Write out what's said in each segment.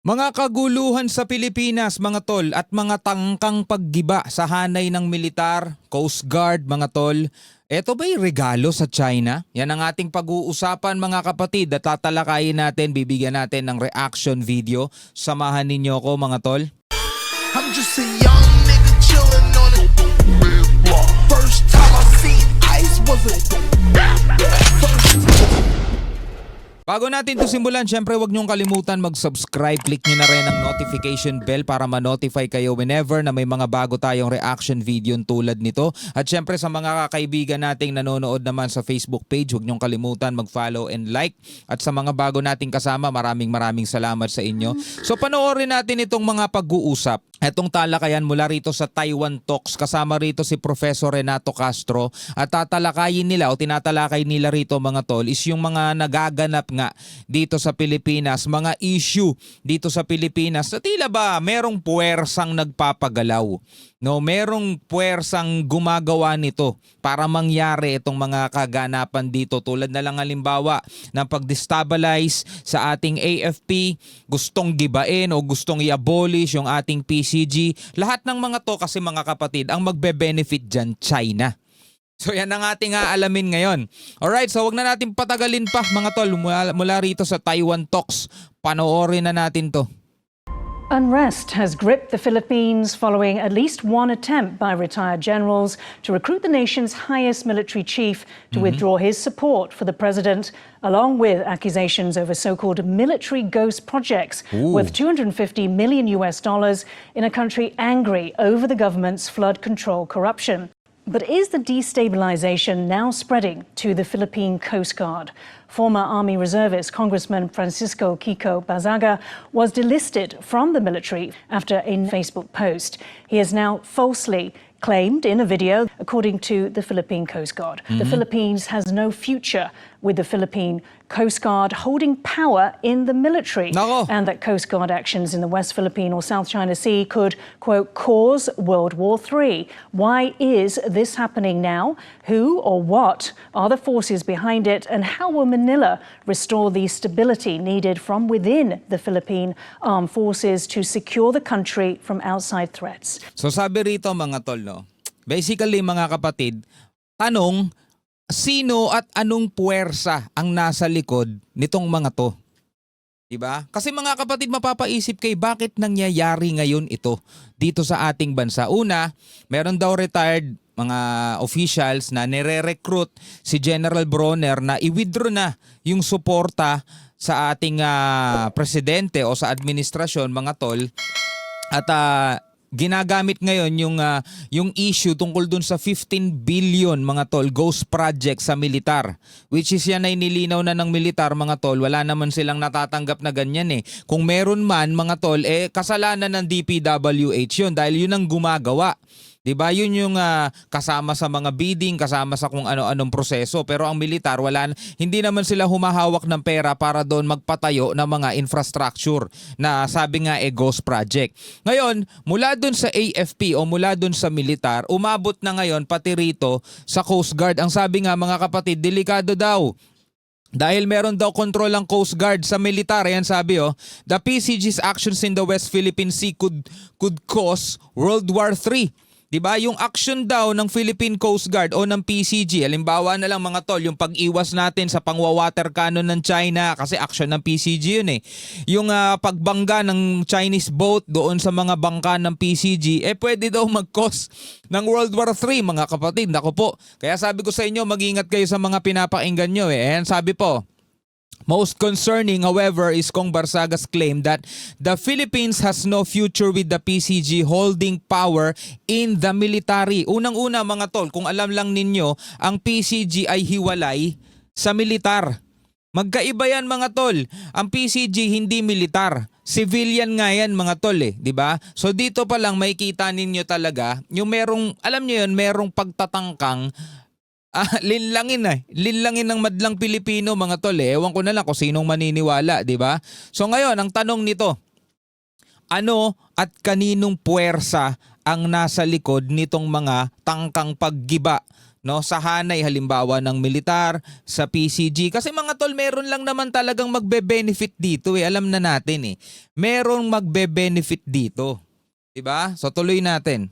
Mga kaguluhan sa Pilipinas mga tol at mga tangkang paggiba sa hanay ng militar, Coast Guard mga tol. Ito ba'y regalo sa China? Yan ang ating pag-uusapan mga kapatid at tatalakayin natin, bibigyan natin ng reaction video. Samahan ninyo ko mga tol. I'm just a young nigga chillin' on it. First time I seen ice was a Bago natin ito simulan, syempre huwag niyong kalimutan mag-subscribe. Click niyo na rin ang notification bell para ma-notify kayo whenever na may mga bago tayong reaction video tulad nito. At syempre sa mga kaibigan nating nanonood naman sa Facebook page, huwag niyong kalimutan mag-follow and like. At sa mga bago nating kasama, maraming salamat sa inyo. So panoorin natin itong mga pag-uusap. Etong talakayan mula rito sa Taiwan Talks, kasama rito si Professor Renato Castro at tatalakayin nila o tinatalakay nila rito mga tol is yung mga nagaganap nga dito sa Pilipinas, mga issue dito sa Pilipinas na tila ba merong puwersang nagpapagalaw. No, merong puwersang gumagawa nito para mangyari itong mga kaganapan dito tulad na lang halimbawa ng pag-destabilize sa ating AFP, gustong gibain o gustong i-abolish yung ating PCG. Lahat ng mga to kasi mga kapatid, ang magbe-benefit dyan, China. So yan ang ating aalamin ngayon. Alright, so wag na natin patagalin pa mga tol mula rito sa Taiwan Talks. Panoorin na natin to. Unrest has gripped the Philippines following at least one attempt by retired generals to recruit the nation's highest military chief to withdraw his support for the president, along with accusations over so-called military ghost projects worth $250 million in a country angry over the government's flood control corruption. But is the destabilization now spreading to the Philippine Coast Guard? Former Army Reservist Congressman Francisco Kiko Bazaga was delisted from the military after a Facebook post. He has now falsely claimed in a video, according to the Philippine Coast Guard. The Philippines has no future with the Philippine Coast Guard holding power in the military. Nako. And that Coast Guard actions in the West Philippine or South China Sea could, quote, cause World War III. Why is this happening now? Who or what are the forces behind it? And how will Manila restore the stability needed from within the Philippine Armed Forces to secure the country from outside threats? So sabi rito mga tol, no? Basically mga kapatid, tanong, sino at anong puwersa ang nasa likod nitong mga to? Diba? Kasi mga kapatid, mapapaisip kay bakit nangyayari ngayon ito dito sa ating bansa. Una, meron daw retired mga officials na nire-recruit si General Bronner na i-withdraw na yung suporta sa ating presidente o sa administrasyon mga tol. At ginagamit ngayon yung issue tungkol dun sa 15 billion mga tol ghost project sa militar, which is yan ay nilinaw na ng militar mga tol. Wala naman silang natatanggap na ganyan eh. Kung meron man mga tol, kasalanan ng DPWH yun dahil yun ang gumagawa. Diba? Yun yung kasama sa mga bidding, kasama sa kung ano-anong proseso. Pero ang militar, hindi naman sila humahawak ng pera para doon magpatayo ng mga infrastructure na sabi nga ghost project. Ngayon, mula doon sa AFP o mula doon sa militar, umabot na ngayon pati rito sa Coast Guard. Ang sabi nga mga kapatid, delikado daw. Dahil meron daw control ang Coast Guard sa militar. Ayan sabi the PCG's actions in the West Philippine Sea could cause World War III. Diba? Yung action daw ng Philippine Coast Guard o ng PCG, halimbawa na lang mga tol, yung pag-iwas natin sa pangwa-water cannon ng China kasi action ng PCG yun eh. Yung pagbangga ng Chinese boat doon sa mga bangka ng PCG, pwede daw mag-cause ng World War III mga kapatid. Naku po. Kaya sabi ko sa inyo, mag-ingat kayo sa mga pinapakinggan nyo eh. Ayan sabi po. Most concerning, however, is Kong Barsaga's claim that the Philippines has no future with the PCG holding power in the military. Unang-una mga tol, kung alam lang ninyo, ang PCG ay hiwalay sa militar. Magkaiba yan mga tol. Ang PCG hindi militar. Civilian nga yan mga tol eh, di ba? So dito pa lang makikita ninyo talaga yung merong, alam nyo yun, merong pagtatangkang linlangin ng madlang Pilipino mga tol eh. Ewan ko na lang kung sinong maniniwala, di ba? So ngayon, ang tanong nito, ano at kaninong puwersa ang nasa likod nitong mga tangkang paggiba no, sa hanay halimbawa ng militar, sa PCG. Kasi mga tol, meron lang naman talagang magbe-benefit dito Alam na natin Merong magbe-benefit dito. 'Di ba? So tuloy natin.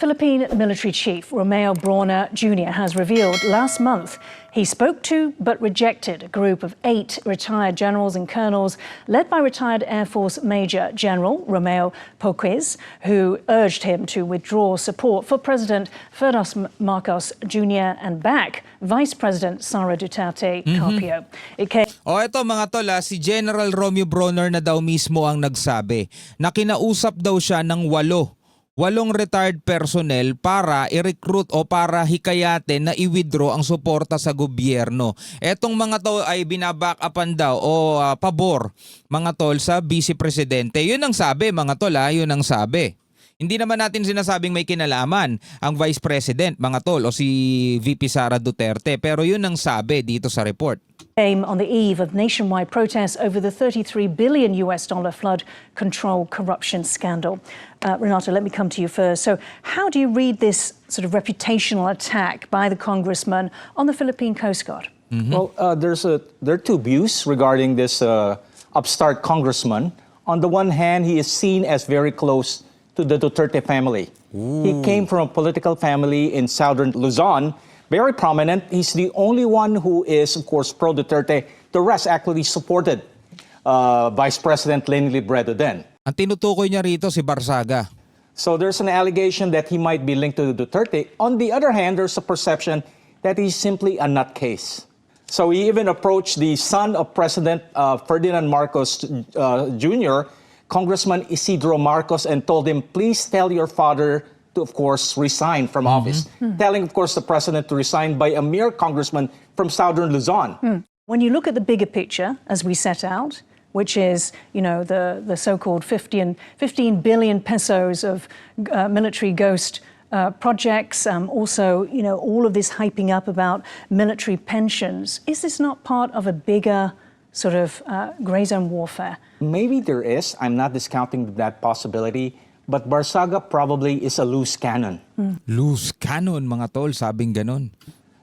Philippine military chief Romeo Brawner Jr. has revealed last month he spoke to but rejected a group of 8 retired generals and colonels led by retired Air Force Major General Romeo Poquiz, who urged him to withdraw support for President Ferdinand Marcos Jr. and back Vice President Sara Duterte Carpio. It came Eto mga tol, si General Romeo Brawner na daw mismo ang nagsabi na kinausap daw siya ng 8 retired personnel para i-recruit o para hikayatin na i-withdraw ang suporta sa gobyerno. Etong mga to ay binaback-upan daw o pabor mga tol sa Vice Presidente. Yun ang sabi mga tol yun ang sabi. Hindi naman natin sinasabing may kinalaman ang Vice President mga tol o si VP Sara Duterte, pero yun ang sabi dito sa report. Came on the eve of nationwide protests over the $33 billion flood control corruption scandal. Renato, let me come to you first. So how do you read this sort of reputational attack by the congressman on the Philippine Coast Guard? Well, there are two views regarding this upstart congressman. On the one hand, he is seen as very close to the Duterte family. He came from a political family in southern Luzon, very prominent. He's the only one who is, of course, pro-Duterte. The rest actually supported Vice President Leni Robredo then. Ang tinutukoy niya rito si Barsaga. So there's an allegation that he might be linked to Duterte. On the other hand, there's a perception that he's simply a nutcase. So he even approached the son of President Ferdinand Marcos Jr., Congressman Isidro Marcos, and told him, please tell your father to, of course, resign from office. Telling, of course, the president to resign by a mere congressman from southern Luzon. When you look at the bigger picture, as we set out, which is, the so-called 15 billion pesos of military ghost projects, also, all of this hyping up about military pensions, is this not part of a bigger sort of grey zone warfare? Maybe there is. I'm not discounting that possibility. But Barsaga probably is a loose cannon. Loose cannon mga tol, sabing ganon.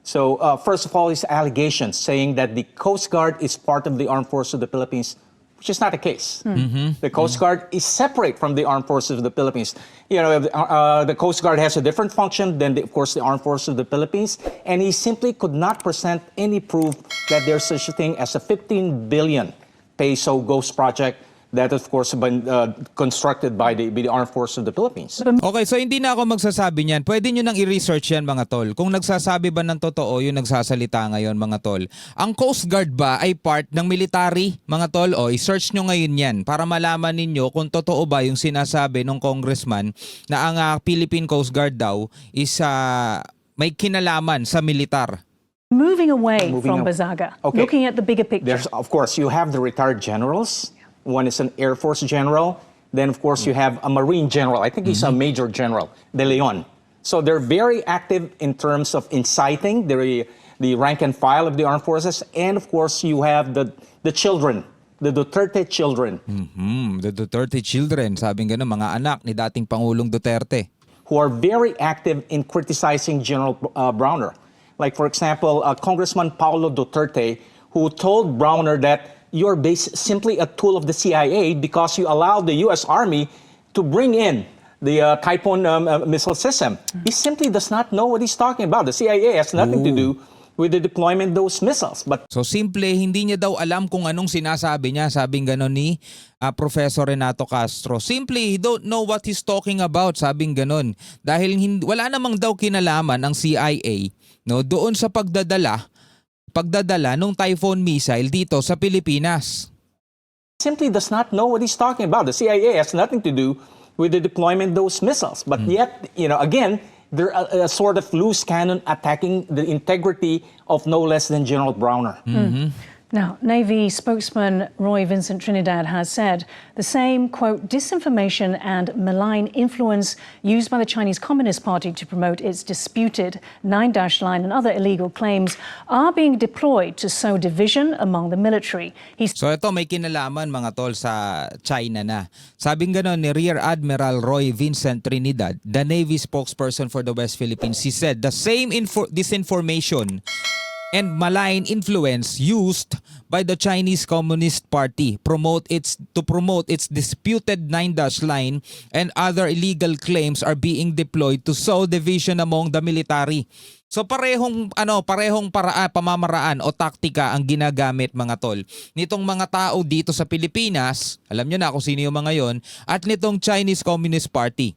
So first of all, his allegations saying that the Coast Guard is part of the Armed Forces of the Philippines, which is not the case. The Coast Guard is separate from the Armed Forces of the Philippines. The Coast Guard has a different function than, of course, the Armed Forces of the Philippines, and he simply could not present any proof that there's such a thing as a 15 billion peso ghost project that, of course, been constructed by the Armed Forces of the Philippines. Okay, so hindi na ako magsasabi niyan. Pwede nyo nang i-research yan mga tol. Kung nagsasabi ba ng totoo yung nagsasalita ngayon mga tol. Ang Coast Guard ba ay part ng military mga tol? O i-search nyo ngayon yan para malaman ninyo kung totoo ba yung sinasabi ng congressman na ang Philippine Coast Guard daw is may kinalaman sa militar. Moving away from Barsaga, Okay. looking at the bigger picture. There's, of course, you have the retired generals. One is an Air Force general. Then, of course, you have a Marine general. I think he's a Major General, De Leon. So they're very active in terms of inciting the rank and file of the armed forces. And, of course, you have the children, the Duterte children. The Duterte children, sabing gano'n, mga anak ni dating Pangulong Duterte. Who are very active in criticizing General Browner. Like, for example, Congressman Paulo Duterte, who told Browner that you're simply a tool of the CIA because you allowed the U.S. Army to bring in the Typhoon missile system. He simply does not know what he's talking about. The CIA has nothing to do with the deployment of those missiles. But So simple, hindi niya daw alam kung anong sinasabi niya, sabing gano'n ni Professor Renato Castro. Simply, he don't know what he's talking about, sabing gano'n. Dahil wala namang daw kinalaman ang CIA doon sa pagdadala ng Typhoon missile dito sa Pilipinas. simply does not know what he's talking about. The CIA has nothing to do with the deployment of those missiles. But yet, again, they're a sort of loose cannon attacking the integrity of no less than General Browner. Now, Navy spokesman Roy Vincent Trinidad has said the same, quote, disinformation and malign influence used by the Chinese Communist Party to promote its disputed Nine-Dash Line and other illegal claims are being deployed to sow division among the military. So ito may kinalaman mga tol sa China na. Sabing ganon ni Rear Admiral Roy Vincent Trinidad, the Navy spokesperson for the West Philippines, he said the same disinformation and malign influence used by the Chinese Communist Party to promote its disputed Nine-Dash Line and other illegal claims are being deployed to sow division among the military. So parehong pamamaraan o taktika ang ginagamit mga tol nitong mga tao dito sa Pilipinas, alam nyo na kung sino yung mga yon, at nitong Chinese Communist Party.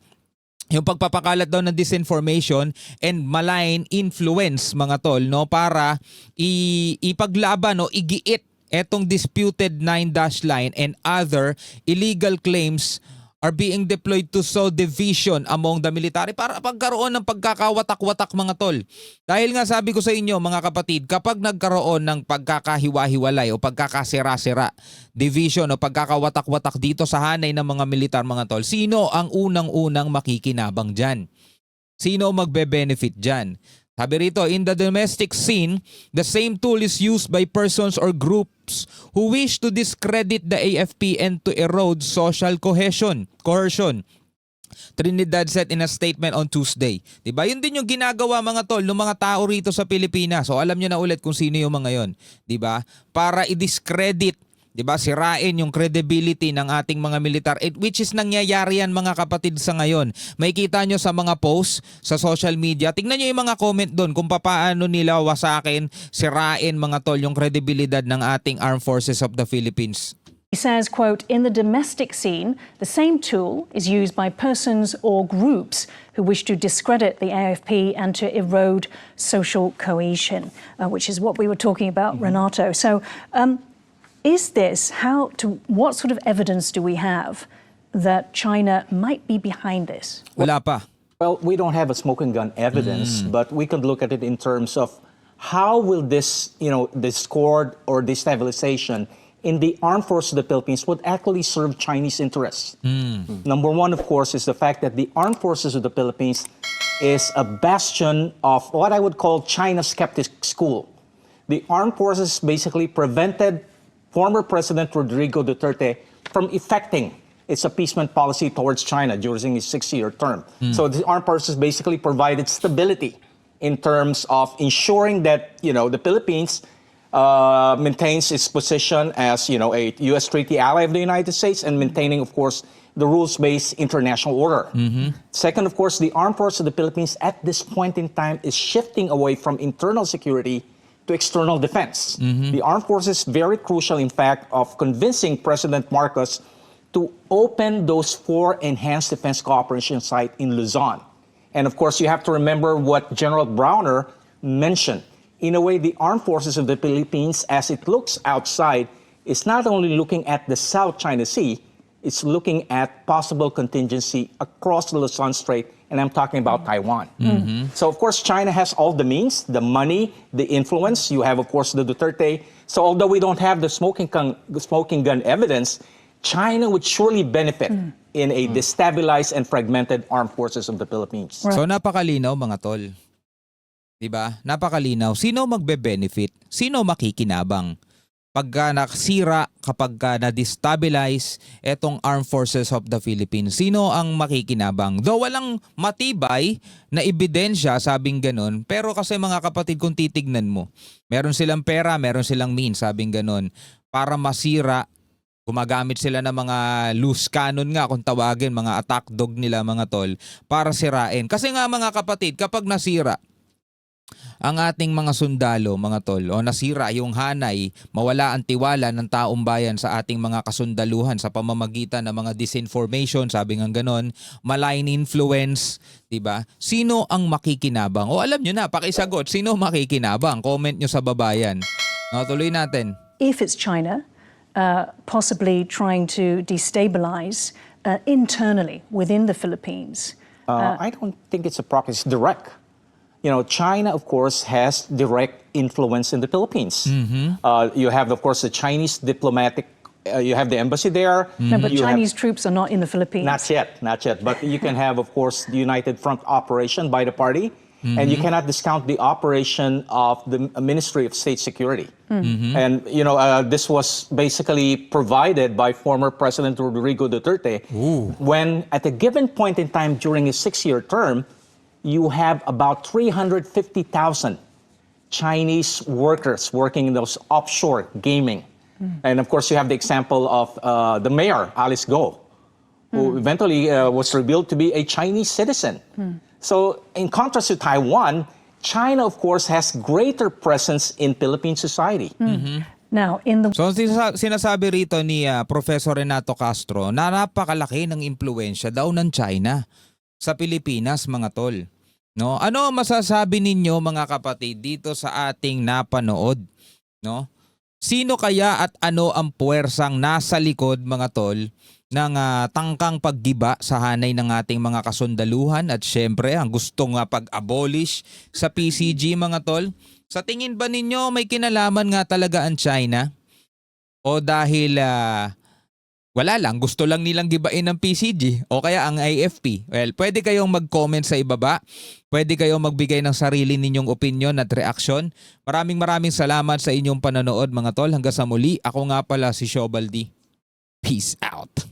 Yung pagpapakalat daw ng disinformation and malign influence mga tol, no, para ipaglaban o igiit etong disputed Nine-Dash Line and other illegal claims are being deployed to sow division among the military para pagkaroon ng pagkakawatak-watak mga tol. Dahil nga sabi ko sa inyo mga kapatid, kapag nagkaroon ng pagkakahiwa-hiwalay o pagkakasira-sira, division o pagkakawatak-watak dito sa hanay ng mga militar mga tol, sino ang unang-unang makikinabang dyan? Sino magbe-benefit dyan? Sabi rito, in the domestic scene, the same tool is used by persons or groups who wish to discredit the AFP and to erode social coercion. Trinidad said in a statement on Tuesday. Diba? Yun din yung ginagawa mga tol ng mga tao rito sa Pilipinas. So alam nyo na ulit kung sino yung mga yon. Diba? Para i-discredit, diba, sirain yung credibility ng ating mga militar, which is nangyayari yan mga kapatid sa ngayon. May kita nyo sa mga posts sa social media, tingnan nyo yung mga comment doon kung paano nila wasakin, sirain mga tol yung credibilidad ng ating Armed Forces of the Philippines. He says, quote, in the domestic scene, the same tool is used by persons or groups who wish to discredit the AFP and to erode social cohesion, which is what we were talking about, Renato. So, what sort of evidence do we have that China might be behind this? Wala pa. Well, we don't have a smoking gun evidence, but we could look at it in terms of how will this, discord or destabilization in the armed forces of the Philippines would actually serve Chinese interests. Number one, of course, is the fact that the armed forces of the Philippines is a bastion of what I would call China skeptic school. The armed forces basically prevented former President Rodrigo Duterte from effecting its appeasement policy towards China during his 6-year term. So the armed forces basically provided stability in terms of ensuring that, the Philippines maintains its position as, a U.S. treaty ally of the United States and maintaining, of course, the rules-based international order. Second, of course, the armed forces of the Philippines at this point in time is shifting away from internal security to external defense. The armed forces very crucial, in fact, of convincing President Marcos to open those 4 enhanced defense cooperation sites in Luzon. And of course, you have to remember what General Browner mentioned. In a way, the armed forces of the Philippines, as it looks outside, is not only looking at the South China Sea, it's looking at possible contingency across the Luzon Strait, and I'm talking about Taiwan. So, of course, China has all the means, the money, the influence. You have, of course, the Duterte. So, although we don't have the smoking gun evidence, China would surely benefit in a destabilized and fragmented armed forces of the Philippines. So napakalinaw mga tol. Diba? Napakalinaw. Sino magbe-benefit? Sino makikinabang? Pagka nakasira, kapag na-destabilize etong Armed Forces of the Philippines, sino ang makikinabang? Though walang matibay na ebidensya, sabing ganun, pero kasi mga kapatid, kung titignan mo, meron silang pera, meron silang means, sabing ganun, para masira, gumagamit sila ng mga loose cannon nga, kung tawagin, mga attack dog nila mga tol, para sirain. Kasi nga mga kapatid, kapag nasira ang ating mga sundalo, mga tol, o nasira yung hanay, mawala ang tiwala ng taong bayan sa ating mga kasundaluhan sa pamamagitan ng mga disinformation, sabi nga ganon, malign influence, diba? Sino ang makikinabang? O alam nyo na, pakisagot, sino makikinabang? Comment nyo sa babayan. No, tuloy natin. If it's China, possibly trying to destabilize internally within the Philippines. I don't think it's a proxy, it's direct. China, of course, has direct influence in the Philippines. You have, of course, the Chinese diplomatic, you have the embassy there. No, but You have- Chinese troops are not in the Philippines. Not yet. But you can have, of course, the United Front operation by the party. And you cannot discount the operation of the Ministry of State Security. And, this was basically provided by former President Rodrigo Duterte when, at a given point in time during his 6-year term, you have about 350,000 Chinese workers working in those offshore gaming. And of course, you have the example of the mayor, Alice Go, who eventually was revealed to be a Chinese citizen. So in contrast to Taiwan, China, of course, has greater presence in Philippine society. Now, in the So sinasabi rito ni Professor Renato Castro na napakalaki ng impluwensya daw ng China sa Pilipinas, mga tol. No? Ano masasabi ninyo, mga kapatid, dito sa ating napanood? No? Sino kaya at ano ang puwersang nasa likod, mga tol, ng tangkang paggiba sa hanay ng ating mga kasundaluhan at syempre ang gustong pag-abolish sa PCG, mga tol? Sa tingin ba ninyo may kinalaman nga talaga ang China? O dahil wala lang, gusto lang nilang gibain ng PCG o kaya ang AFP? Well, pwede kayong mag-comment sa ibaba. Pwede kayong magbigay ng sarili ninyong opinion at reaksyon. Maraming salamat sa inyong panonood, mga tol. Hanggang sa muli, ako nga pala si Shobaldi. Peace out.